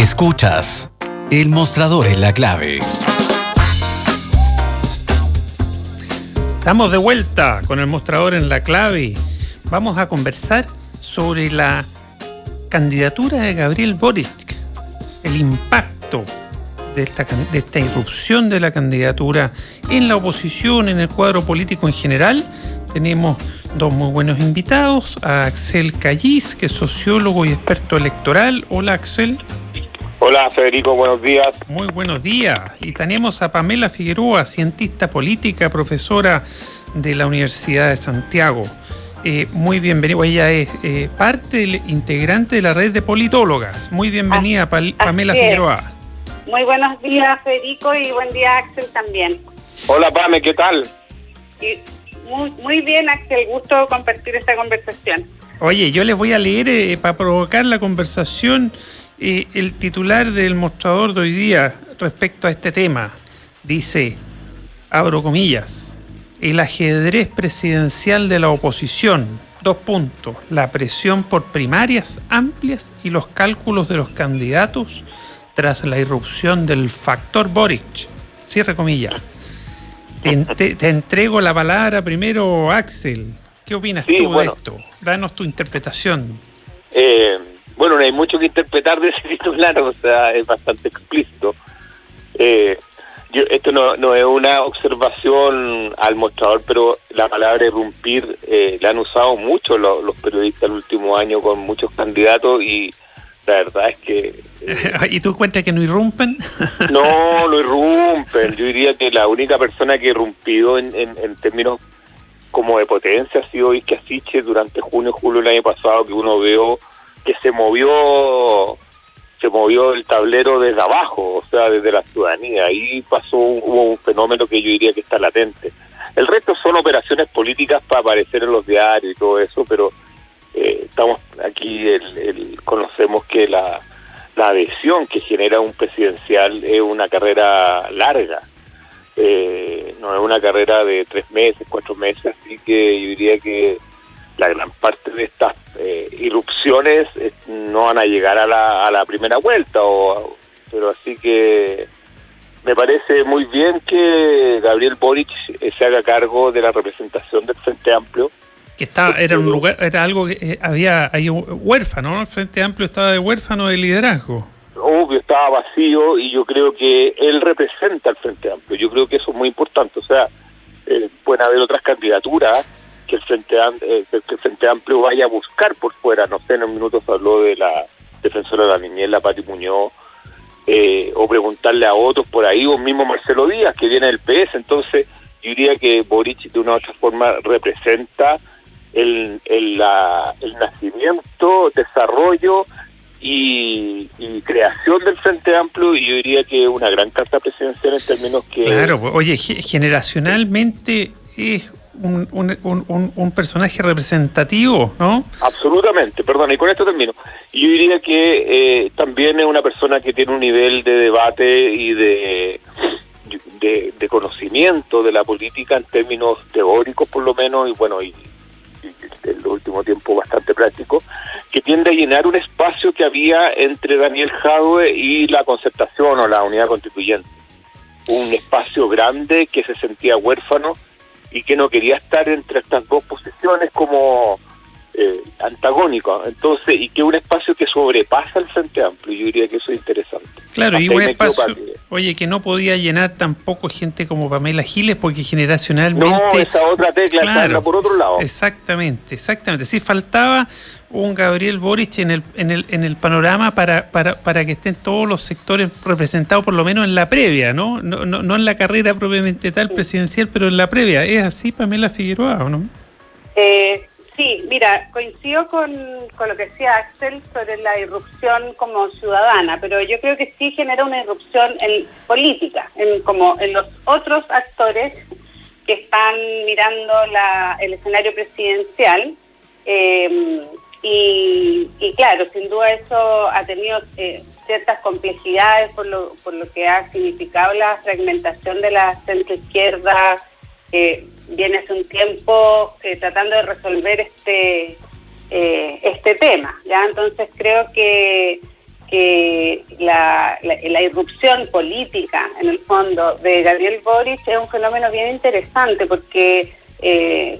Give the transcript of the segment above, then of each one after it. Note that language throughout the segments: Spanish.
Escuchas El Mostrador en la Clave. Estamos de vuelta con El Mostrador en la Clave. Vamos a conversar sobre la candidatura de Gabriel Boric, el impacto de esta irrupción de la candidatura en la oposición, en el cuadro político en general. Tenemos dos muy buenos invitados, a Axel Callis, que es sociólogo y experto electoral. Hola, Axel. Hola, Federico, buenos días. Muy buenos días. Y tenemos a Pamela Figueroa, cientista política, profesora de la Universidad de Santiago. Muy bienvenida. Ella es integrante de la red de politólogas. Muy bienvenida, Pamela Figueroa. Muy buenos días, Federico, y buen día, Axel, también. Hola, Pame, ¿qué tal? Muy bien, Axel, gusto compartir esta conversación. Oye, yo les voy a leer, para provocar la conversación, el titular del Mostrador de hoy día respecto a este tema. Dice, abro comillas, el ajedrez presidencial de la oposición, : la presión por primarias amplias y los cálculos de los candidatos tras la irrupción del factor Boric, cierre comillas. Te entrego la palabra primero, Axel. ¿Qué opinas tú de esto? Danos tu interpretación. Bueno, no hay mucho que interpretar de ese titular, o sea, es bastante explícito. Esto no es una observación al mostrador, pero la palabra irrumpir la han usado mucho los periodistas el último año con muchos candidatos y la verdad es que... ¿Y tú cuentas que no irrumpen? No, lo irrumpen. Yo diría que la única persona que ha irrumpido en términos como de potencia ha sido Isquia Siche durante junio y julio del año pasado, que uno veo que se movió el tablero desde abajo, o sea, desde la ciudadanía. Ahí hubo un fenómeno que yo diría que está latente. El resto son operaciones políticas para aparecer en los diarios y todo eso, pero estamos aquí, conocemos que la adhesión que genera un presidencial es una carrera larga, no es una carrera de 3 meses, 4 meses, así que yo diría que la gran parte de estas irrupciones no van a llegar a la primera vuelta, pero así que me parece muy bien que Gabriel Boric se haga cargo de la representación del Frente Amplio. Que era algo que hay un huérfano, ¿no? El Frente Amplio estaba de huérfano de liderazgo. Obvio, estaba vacío y yo creo que él representa al Frente Amplio. Yo creo que eso es muy importante. O sea, pueden haber otras candidaturas que el Frente Amplio vaya a buscar por fuera. No sé, en un minuto se habló de la defensora de la niñez, la Pati Muñoz, o preguntarle a otros por ahí, o mismo Marcelo Díaz, que viene del PS. Entonces, yo diría que Boric de una u otra forma representa el nacimiento, desarrollo y creación del Frente Amplio, y yo diría que una gran carta presidencial en términos que... Claro, oye, generacionalmente es un personaje representativo, ¿no? Absolutamente, perdón, y con esto termino. Y yo diría que también es una persona que tiene un nivel de debate y de conocimiento de la política en términos teóricos, por lo menos, y bueno, y en el último tiempo bastante práctico, que tiende a llenar un espacio que había entre Daniel Jadwe y la Concertación o la Unidad Constituyente. Un espacio grande que se sentía huérfano y que no quería estar entre estas dos posiciones como antagónico. Entonces, y que un espacio que sobrepasa el Frente Amplio, yo diría que eso es interesante. Claro, y un espacio, oye, que no podía llenar tampoco gente como Pamela Giles, porque generacionalmente... No, esa otra tecla, claro, está por otro lado. Exactamente. Sí, faltaba un Gabriel Boric en el panorama para que estén todos los sectores representados, por lo menos en la previa, ¿no? No en la carrera propiamente tal presidencial, pero en la previa. ¿Es así, Pamela Figueroa, o no? Sí, mira, coincido con lo que decía Axel sobre la irrupción como ciudadana, pero yo creo que sí genera una irrupción en política, como en los otros actores que están mirando el escenario presidencial, y claro, sin duda eso ha tenido ciertas complejidades por lo que ha significado la fragmentación de la centroizquierda. Viene hace un tiempo tratando de resolver este tema, ¿ya? Entonces creo que la irrupción política, en el fondo, de Gabriel Boric es un fenómeno bien interesante porque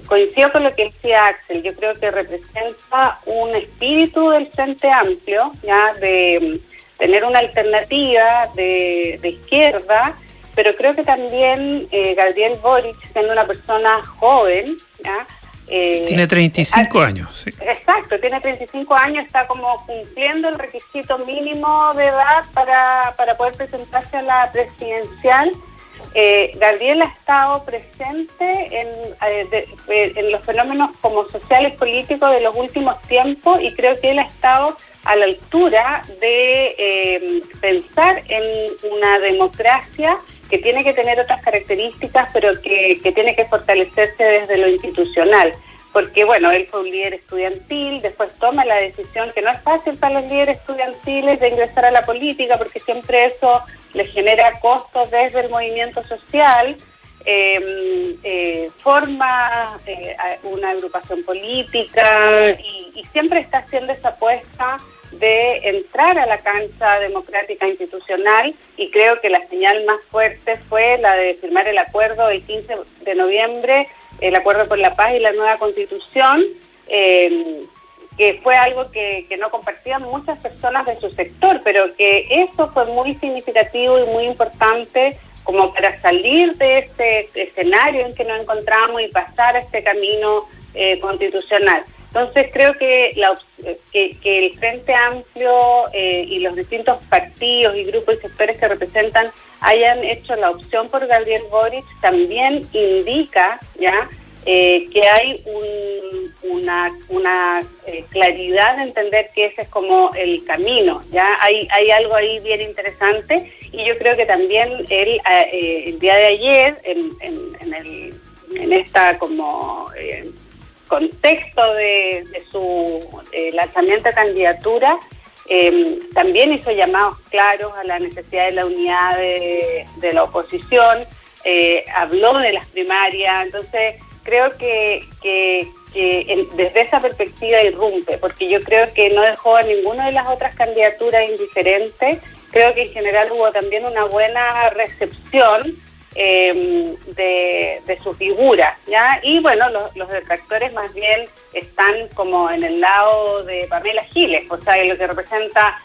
coincido con lo que decía Axel. Yo creo que representa un espíritu del Frente Amplio, ya de tener una alternativa de izquierda, pero creo que también Gabriel Boric, siendo una persona joven, ¿ya? Tiene 35 años. Sí. Exacto, tiene 35 años, está como cumpliendo el requisito mínimo de edad para poder presentarse a la presidencial. Gabriel ha estado presente en los fenómenos como sociales políticos de los últimos tiempos y creo que él ha estado a la altura de pensar en una democracia que tiene que tener otras características, pero que tiene que fortalecerse desde lo institucional. Porque, bueno, él fue un líder estudiantil, después toma la decisión, que no es fácil para los líderes estudiantiles, de ingresar a la política, porque siempre eso les genera costos desde el movimiento social. Forma una agrupación política y siempre está haciendo esa apuesta de entrar a la cancha democrática institucional, y creo que la señal más fuerte fue la de firmar el acuerdo el 15 de noviembre, el acuerdo por la paz y la nueva constitución, que fue algo que no compartían muchas personas de su sector, pero que eso fue muy significativo y muy importante como para salir de este escenario en que nos encontramos y pasar a este camino constitucional. Entonces creo que el Frente Amplio y los distintos partidos y grupos y sectores que representan hayan hecho la opción por Gabriel Boric también indica ya que hay una claridad de entender que ese es como el camino. Ya hay algo ahí bien interesante, y yo creo que también él el día de ayer en esta como contexto de su lanzamiento de candidatura, también hizo llamados claros a la necesidad de la unidad de la oposición, habló de las primarias. Entonces creo que desde esa perspectiva irrumpe, porque yo creo que no dejó a ninguna de las otras candidaturas indiferente. Creo que en general hubo también una buena recepción de su figura, ¿ya? Y bueno, los detractores más bien están como en el lado de Pamela Giles, o sea, lo que representa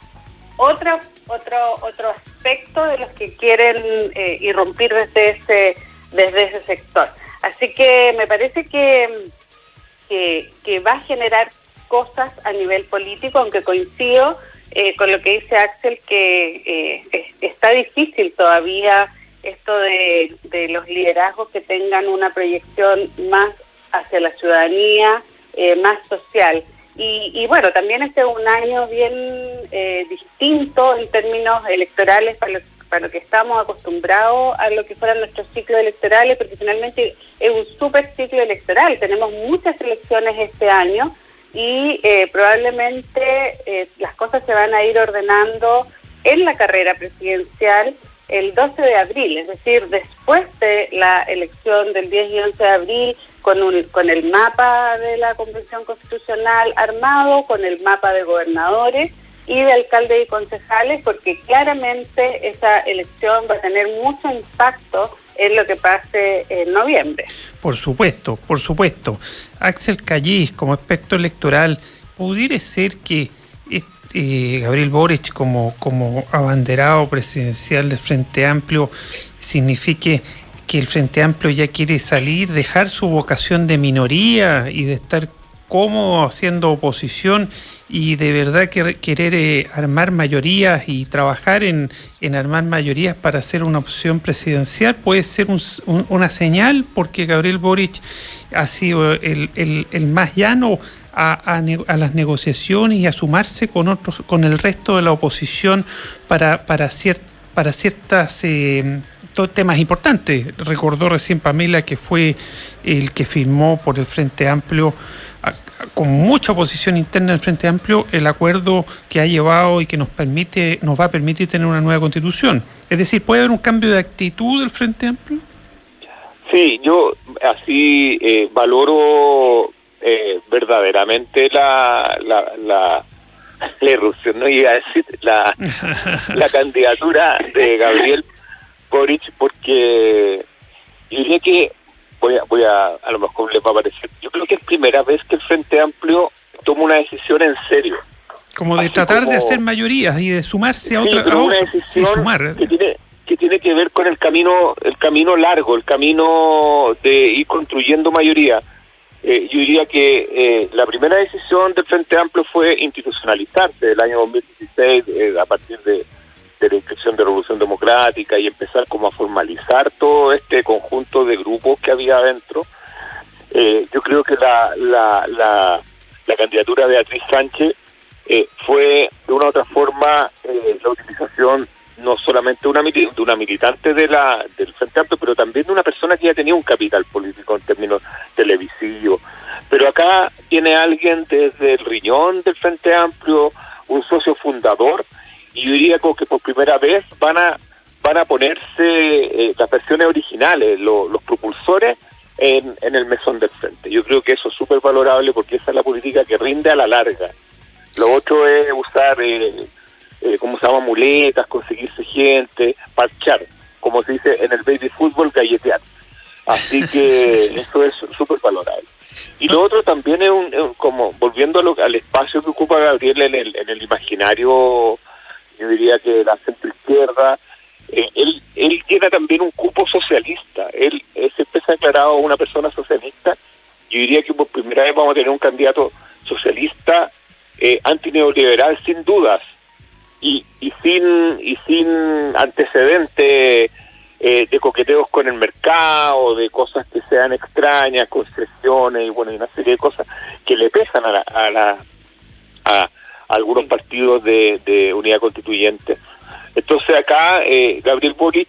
otro aspecto de los que quieren irrumpir desde ese sector. Así que me parece que va a generar cosas a nivel político, aunque coincido con lo que dice Axel, que está difícil todavía esto de los liderazgos que tengan una proyección más hacia la ciudadanía, más social. Y bueno, también este es un año bien distinto en términos electorales para lo que estamos acostumbrados a lo que fueran nuestros ciclos electorales, porque finalmente es un súper ciclo electoral. Tenemos muchas elecciones este año y probablemente las cosas se van a ir ordenando en la carrera presidencial el 12 de abril, es decir, después de la elección del 10 y 11 de abril, con el mapa de la Convención Constitucional armado, con el mapa de gobernadores y de alcaldes y concejales, porque claramente esa elección va a tener mucho impacto en lo que pase en noviembre. Por supuesto. Axel Callis, como experto electoral, ¿pudiera ser que Gabriel Boric como abanderado presidencial del Frente Amplio signifique que el Frente Amplio ya quiere salir, dejar su vocación de minoría y de estar cómodo haciendo oposición y de verdad querer armar mayorías y trabajar en armar mayorías para hacer una opción presidencial? ¿Puede ser una señal? Porque Gabriel Boric ha sido el más llano a las negociaciones y a sumarse con el resto de la oposición para ciertas temas importantes. Recordó recién Pamela que fue el que firmó por el Frente Amplio, con mucha oposición interna del Frente Amplio, el acuerdo que ha llevado y que nos va a permitir tener una nueva constitución. Es decir, ¿puede haber un cambio de actitud del Frente Amplio? Sí, yo así valoro verdaderamente la la irrupción, no iba a decir la candidatura de Gabriel Boric, porque yo diría que voy a lo mejor les va a parecer, yo creo que es primera vez que el Frente Amplio toma una decisión en serio. Como de Así tratar como, de hacer mayorías y de sumarse a otra. pero una decisión sumar. que tiene que ver con el camino largo, el camino de ir construyendo mayoría. Yo diría que la primera decisión del Frente Amplio fue institucionalizarse el año 2016 a partir de la inscripción de Revolución Democrática y empezar como a formalizar todo este conjunto de grupos que había adentro. Yo creo que la candidatura de Beatriz Sánchez fue de una u otra forma la utilización no solamente de una militante del Frente Amplio, pero también de una persona que ya tenía un capital político en términos televisivos. Pero acá tiene alguien desde el riñón del Frente Amplio, un socio fundador, y yo diría que por primera vez van a ponerse las versiones originales, los propulsores en el mesón del Frente. Yo creo que eso es súper valorable porque esa es la política que rinde a la larga. Lo otro es usar, ¿cómo se llama?, muletas, conseguirse gente, parchar, como se dice en el baby fútbol, galletear. Así que eso es súper valorable. Y lo otro también es como volviendo al espacio que ocupa Gabriel en el imaginario, yo diría que la centroizquierda, él tiene también un cupo socialista. Él siempre se ha declarado una persona socialista. Yo diría que por primera vez vamos a tener un candidato socialista antineoliberal sin dudas y sin antecedentes de coqueteos con el mercado, de cosas que sean extrañas, concesiones y una serie de cosas que le pesan a algunos partidos de unidad constituyente. Entonces acá Gabriel Boric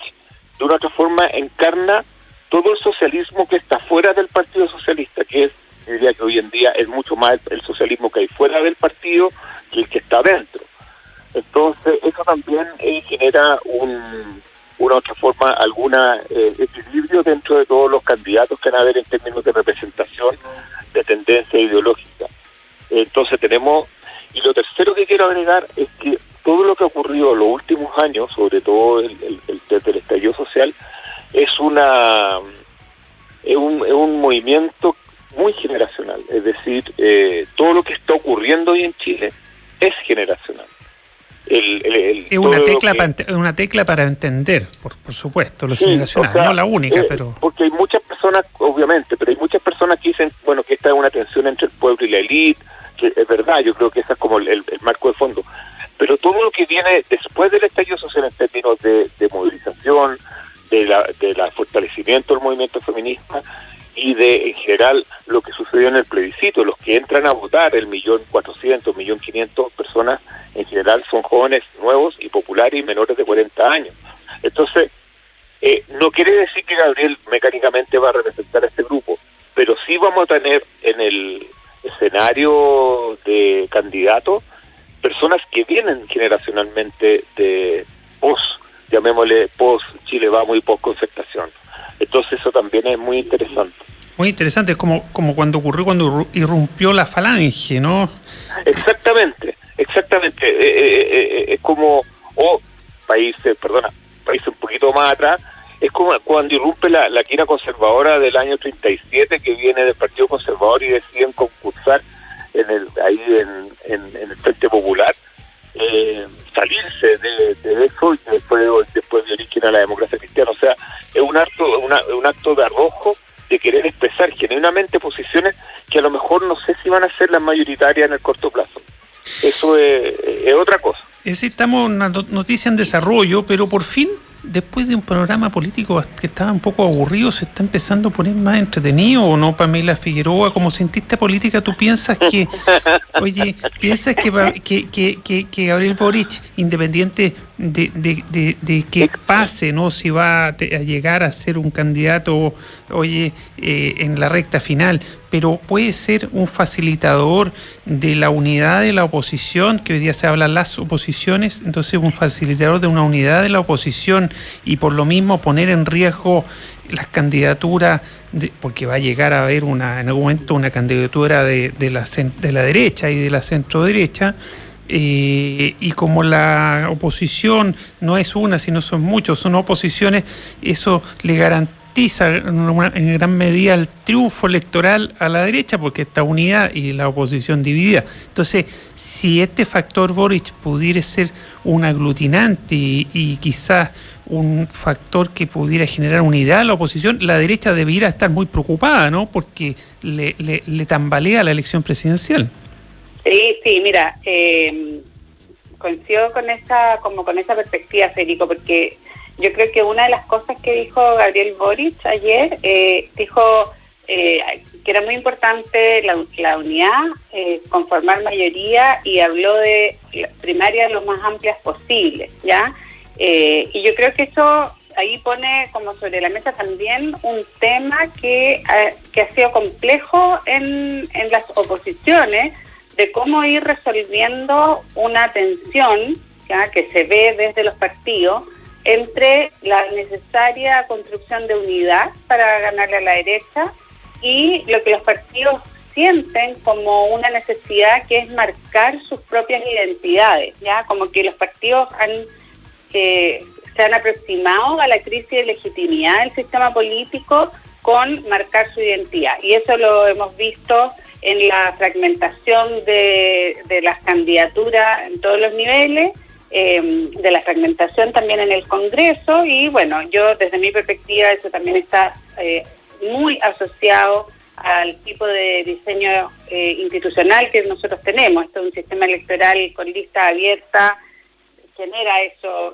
de una otra forma encarna todo el socialismo que está fuera del Partido Socialista, que yo diría que hoy en día es mucho más el socialismo que hay fuera del partido que el que está dentro. Entonces eso también genera una otra forma, alguna equilibrio dentro de todos los candidatos que van a haber en términos de representación, de tendencia ideológica. Entonces tenemos, y lo tercero que quiero agregar es que todo lo que ha ocurrido en los últimos años, sobre todo desde el estallido social, es un movimiento muy generacional. Es decir, todo lo que está ocurriendo hoy en Chile es generacional. Es una tecla para entender, por supuesto, lo generacional, o sea, no la única, pero... Porque hay muchas personas, obviamente, pero hay muchas personas que dicen, que esta es una tensión entre el pueblo y la élite, que es verdad, yo creo que ese es como el marco de fondo. Pero todo lo que viene después del estallido social en términos de movilización, de la fortalecimiento del movimiento feminista y en general, lo que sucedió en el plebiscito, los que entran a votar, 1.400.000, 1.500.000 personas, en general son jóvenes nuevos y populares y menores de 40 años. Entonces, no quiere decir que Gabriel mecánicamente va a representar a este grupo, pero sí vamos a tener en el escenario de candidatos personas que vienen generacionalmente de llamémosle Chile Vamos y post-concertación. Entonces eso también es muy interesante. Muy interesante, como cuando ocurrió cuando irrumpió la Falange, ¿no? Exactamente. Es como, países un poquito más atrás, es como cuando irrumpe la quina conservadora del año 37 que viene del Partido Conservador y deciden concursar en el Frente Popular, salirse de eso y después de origen a la democracia cristiana. O sea, es un acto de arrojo de querer expresar genuinamente posiciones que a lo mejor no sé si van a ser las mayoritarias en el corto plazo. Eso es otra cosa. Es decir, estamos en una noticia en desarrollo, pero por fin, después de un panorama político que estaba un poco aburrido, se está empezando a poner más entretenido, ¿o no, Pamela Figueroa? Como cientista política, ¿tú piensas que que Gabriel Boric, independiente de que pase, ¿no?, si va a llegar a ser un candidato, en la recta final, pero puede ser un facilitador de la unidad de la oposición, que hoy día se hablan las oposiciones, entonces un facilitador de una unidad de la oposición y por lo mismo poner en riesgo las candidaturas, porque va a llegar a haber en algún momento una candidatura de la derecha y de la centro derecha, y como la oposición no es una, sino son muchos, son oposiciones, eso le garantiza en gran medida el triunfo electoral a la derecha, porque está unida y la oposición dividida. Entonces, si este factor Boric pudiera ser un aglutinante y quizás un factor que pudiera generar unidad a la oposición, la derecha debiera estar muy preocupada, ¿no? Porque le tambalea la elección presidencial. Sí, mira, coincido con esa perspectiva, Federico, porque yo creo que una de las cosas que dijo Gabriel Boric ayer, dijo que era muy importante la unidad, conformar mayoría, y habló de primarias lo más amplias posibles, ¿ya? Y yo creo que eso ahí pone como sobre la mesa también un tema que ha sido complejo en las oposiciones, de cómo ir resolviendo una tensión, ¿ya?, que se ve desde los partidos entre la necesaria construcción de unidad para ganarle a la derecha y lo que los partidos sienten como una necesidad, que es marcar sus propias identidades, ¿ya? Como que los partidos se han aproximado a la crisis de legitimidad del sistema político con marcar su identidad. Y eso lo hemos visto en la fragmentación de las candidaturas en todos los niveles, de la fragmentación también en el Congreso, y bueno, yo desde mi perspectiva eso también está muy asociado al tipo de diseño institucional que nosotros tenemos. Esto es un sistema electoral con lista abierta, genera eso,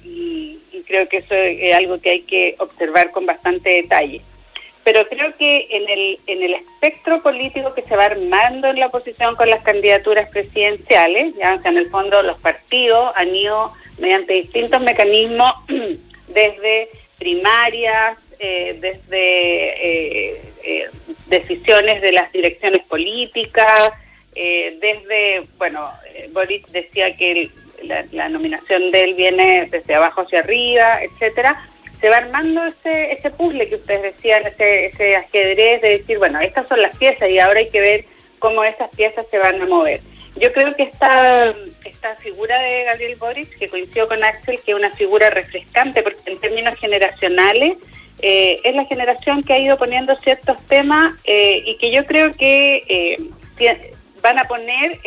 y creo que eso es algo que hay que observar con bastante detalle. Pero creo que en el espectro político que se va armando en la oposición con las candidaturas presidenciales, ya, o sea, en el fondo los partidos han ido mediante distintos mecanismos, desde primarias, desde decisiones de las direcciones políticas, desde, bueno, Boric decía que la nominación de él viene desde abajo hacia arriba, etcétera. Se va armando ese puzzle que ustedes decían, ese ajedrez de decir, bueno, estas son las piezas y ahora hay que ver cómo esas piezas se van a mover. Yo creo que esta figura de Gabriel Boric, que coincidió con Axel, que es una figura refrescante, porque en términos generacionales es la generación que ha ido poniendo ciertos temas y que yo creo que van a poner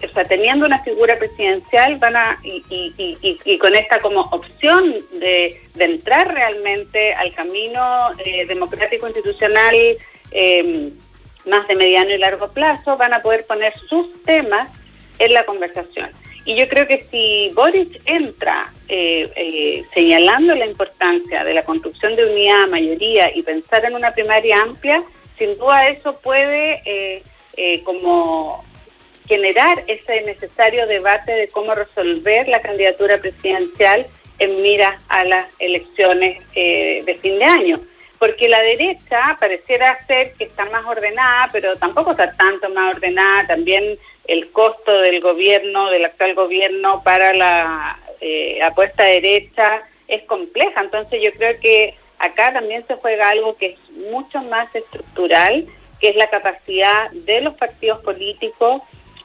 o sea, teniendo una figura presidencial, y con esta como opción de entrar realmente al camino democrático institucional más de mediano y largo plazo, van a poder poner sus temas en la conversación. Y yo creo que si Boric entra señalando la importancia de la construcción de unidad, mayoría y pensar en una primaria amplia, sin duda eso puede como generar ese necesario debate de cómo resolver la candidatura presidencial en miras a las elecciones de fin de año. Porque la derecha pareciera ser que está más ordenada, pero tampoco está tanto más ordenada. También el costo del gobierno, del actual gobierno, para la apuesta derecha es compleja. Entonces yo creo que acá también se juega algo que es mucho más estructural, que es la capacidad de los partidos políticos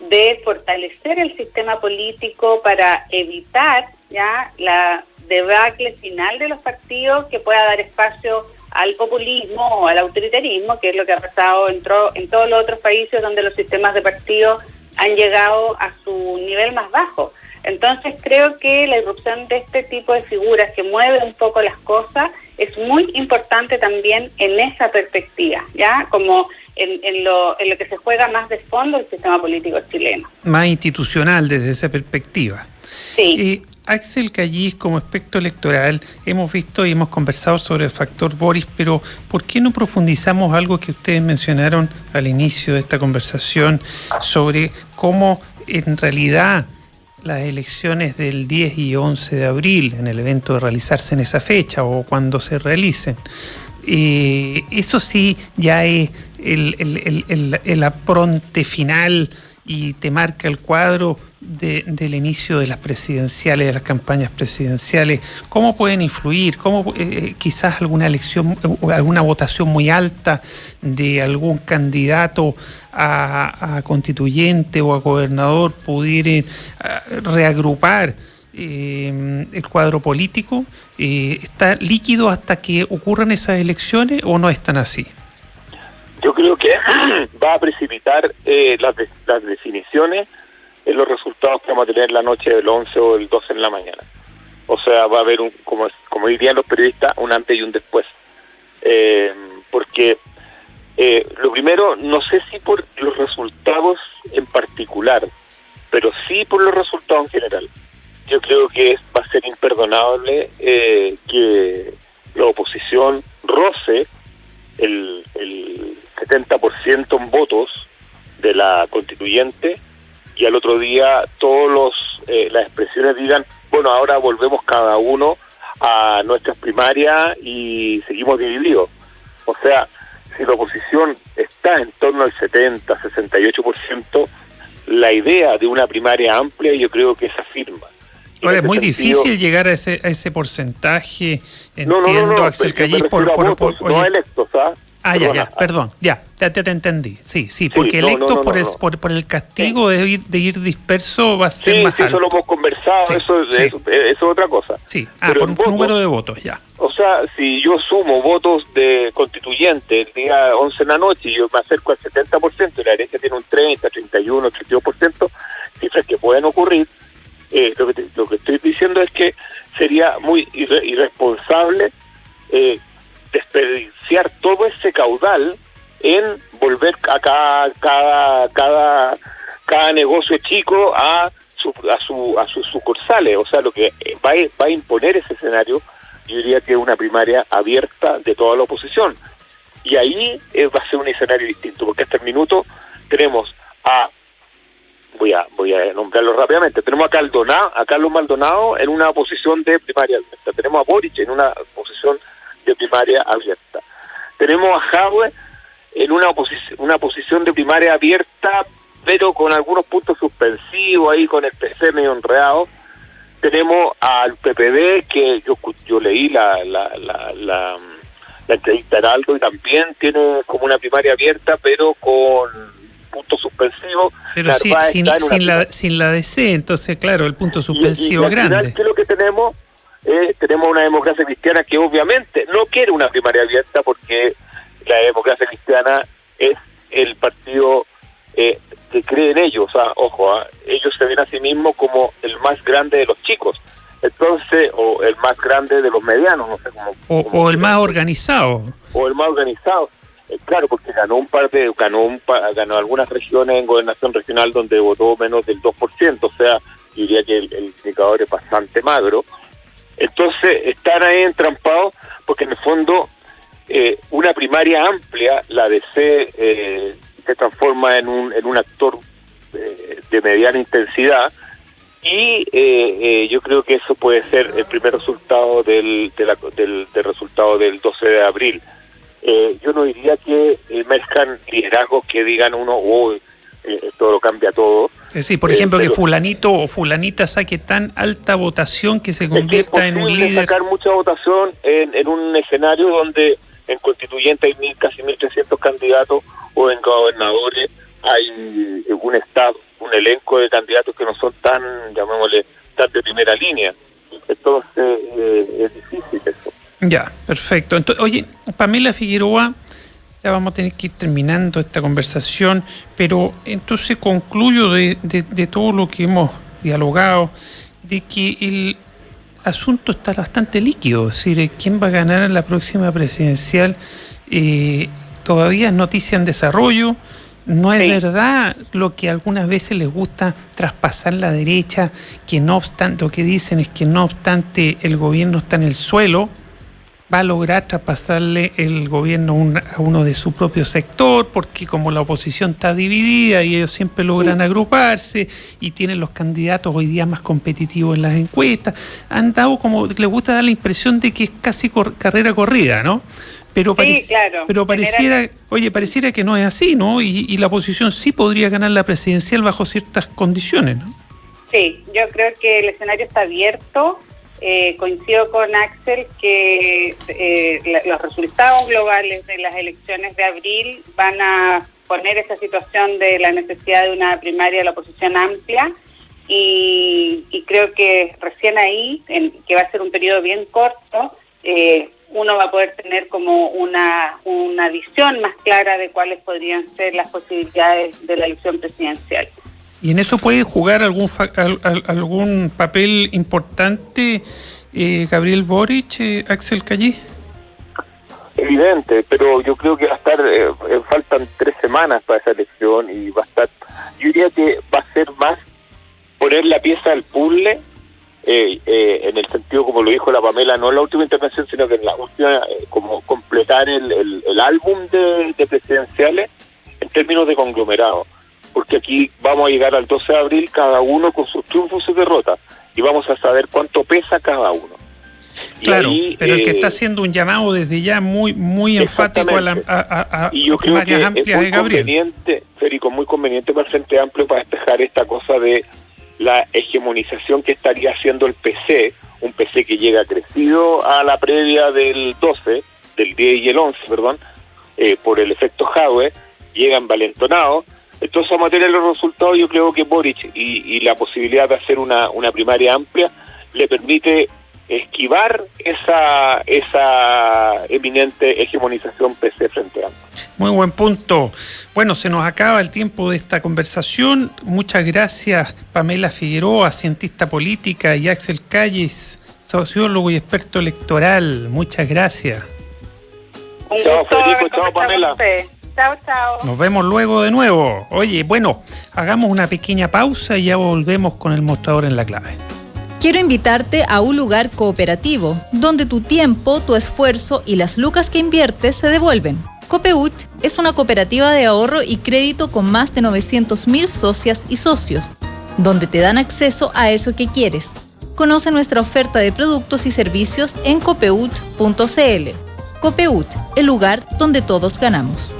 de fortalecer el sistema político para evitar ya la debacle final de los partidos, que pueda dar espacio al populismo o al autoritarismo, que es lo que ha pasado en todos los otros países donde los sistemas de partidos han llegado a su nivel más bajo. Entonces creo que la irrupción de este tipo de figuras que mueve un poco las cosas es muy importante también en esa perspectiva, ya como en lo que se juega más de fondo el sistema político chileno. Más institucional desde esa perspectiva. Sí. Axel Callis, como aspecto electoral, hemos visto y hemos conversado sobre el factor Boric, pero ¿por qué no profundizamos algo que ustedes mencionaron al inicio de esta conversación sobre cómo en realidad las elecciones del 10 y 11 de abril, en el evento de realizarse en esa fecha o cuando se realicen, eso sí ya es el apronte final y te marca el cuadro del inicio de las presidenciales, de las campañas presidenciales. ¿Cómo pueden influir? ¿Cómo quizás alguna elección, alguna votación muy alta de algún candidato a constituyente o a gobernador pudiera reagrupar el cuadro político? ¿Está líquido hasta que ocurran esas elecciones o no es tan así? Yo creo que va a precipitar las definiciones en los resultados que vamos a tener la noche del 11 o del 12 en la mañana. O sea, va a haber, como dirían los periodistas, un antes y un después. Porque lo primero, no sé si por los resultados en particular, pero sí por los resultados en general. Yo creo que va a ser imperdonable que la oposición roce el 70% en votos de la constituyente y al otro día las expresiones digan, bueno, ahora volvemos cada uno a nuestras primarias y seguimos divididos. O sea, si la oposición está en torno al 70, 68%, la idea de una primaria amplia yo creo que se afirma. Ahora es muy difícil llegar a ese porcentaje, entiendo, no, Axel Cayís, no electos, ¿ah? Perdón, ya te entendí. Sí, porque electos por el castigo de ir disperso va a ser más alto. Sí, eso lo hemos conversado, eso es otra cosa. Sí, por un número de votos, ya. O sea, si yo sumo votos de constituyente el día 11 en la noche y yo me acerco al 70%, y la derecha tiene un 30, 31, 32%, cifras que pueden ocurrir, lo que estoy diciendo es que sería muy irresponsable desperdiciar todo ese caudal en volver a cada negocio chico a sus sucursales. O sea, lo que va a imponer ese escenario, yo diría que es una primaria abierta de toda la oposición. Y ahí va a ser un escenario distinto, porque hasta el minuto tenemos voy a nombrarlo rápidamente, tenemos a Carlos Maldonado en una posición de primaria abierta, tenemos a Boric en una posición de primaria abierta, tenemos a Jadwe en una posición de primaria abierta, pero con algunos puntos suspensivos ahí, con el PC medio enredado. Tenemos al PPD, que yo leí la entrevista a Heraldo, y también tiene como una primaria abierta, pero con puntos suspensivos. Pero sin la DC, entonces claro, el punto suspensivo y grande. Final, ¿qué es lo que tenemos? Tenemos una democracia cristiana que obviamente no quiere una primaria abierta, porque la democracia cristiana es el partido que cree en ellos. O sea, ojo, ellos se ven a sí mismos como el más grande de los chicos, entonces, o el más grande de los medianos, no sé cómo. O el más organizado. O el más organizado. Claro, porque ganó algunas regiones en gobernación regional donde votó menos del 2%, o sea, diría que el indicador es bastante magro. Entonces, están ahí entrampados, porque en el fondo, una primaria amplia, la DC, se transforma en un actor de mediana intensidad, y yo creo que eso puede ser el primer resultado del resultado del 12 de abril. Yo no diría que emerjan liderazgos que digan esto lo cambia todo. Sí, por ejemplo, que fulanito o fulanita saque tan alta votación que se convierta en un líder. Sacar mucha votación en un escenario donde en constituyente hay casi 1.300 candidatos, o en gobernadores hay un elenco de candidatos que no son tan, llamémosle, tan de primera línea. Entonces es difícil eso. Ya, perfecto. Entonces, oye, Pamela Figueroa, ya vamos a tener que ir terminando esta conversación, pero entonces concluyo de todo lo que hemos dialogado, de que el asunto está bastante líquido. Es decir, quién va a ganar en la próxima presidencial todavía es noticia en desarrollo. No es verdad lo que algunas veces les gusta traspasar la derecha, que no obstante, lo que dicen es que no obstante el gobierno está en el suelo, va a lograr traspasarle el gobierno a uno de su propio sector, porque como la oposición está dividida y ellos siempre logran agruparse y tienen los candidatos hoy día más competitivos en las encuestas, han dado como, les gusta dar la impresión de que es casi carrera corrida, ¿no? Pero, Sí, claro. pero pareciera que no es así, ¿no? Y la oposición sí podría ganar la presidencial bajo ciertas condiciones, ¿no? Sí, yo creo que el escenario está abierto. Coincido con Axel que los resultados globales de las elecciones de abril van a poner esta situación de la necesidad de una primaria de la oposición amplia y creo que recién ahí, que va a ser un periodo bien corto, uno va a poder tener como una visión más clara de cuáles podrían ser las posibilidades de la elección presidencial. ¿Y en eso puede jugar algún papel importante Gabriel Boric, Axel Cayé? Evidente, pero yo creo que va a estar, faltan 3 semanas para esa elección y va a estar, yo diría que va a ser más poner la pieza al puzzle, en el sentido como lo dijo la Pamela, no en la última intervención, sino que en la última, como completar el álbum de presidenciales en términos de conglomerado. Porque aquí vamos a llegar al 12 de abril cada uno con sus triunfos y sus derrotas y vamos a saber cuánto pesa cada uno. Claro, y ahí, pero el que está haciendo un llamado desde ya muy enfático a y yo creo que primarias amplias es muy de Gabriel. conveniente, Federico, muy conveniente para el Frente Amplio para despejar esta cosa de la hegemonización que estaría haciendo el PC, un PC que llega crecido a la previa del 12, del 10 y el 11, perdón, por el efecto Jadwe, llega envalentonado. Entonces, a materia de los resultados, yo creo que Boric y la posibilidad de hacer una primaria amplia le permite esquivar esa eminente hegemonización PC frente a Amplio. Muy buen punto. Bueno, se nos acaba el tiempo de esta conversación. Muchas gracias, Pamela Figueroa, cientista política, y Axel Calles, sociólogo y experto electoral. Muchas gracias. Chao, Federico. Chao, Pamela. Chao, chao. Nos vemos luego de nuevo. Oye, bueno, hagamos una pequeña pausa y ya volvemos con el mostrador en la clave. Quiero invitarte a un lugar cooperativo, donde tu tiempo, tu esfuerzo y las lucas que inviertes se devuelven. Copeuch es una cooperativa de ahorro y crédito con más de 900.000 socias y socios, donde te dan acceso a eso que quieres. Conoce nuestra oferta de productos y servicios en copeuch.cl. Copeuch, el lugar donde todos ganamos.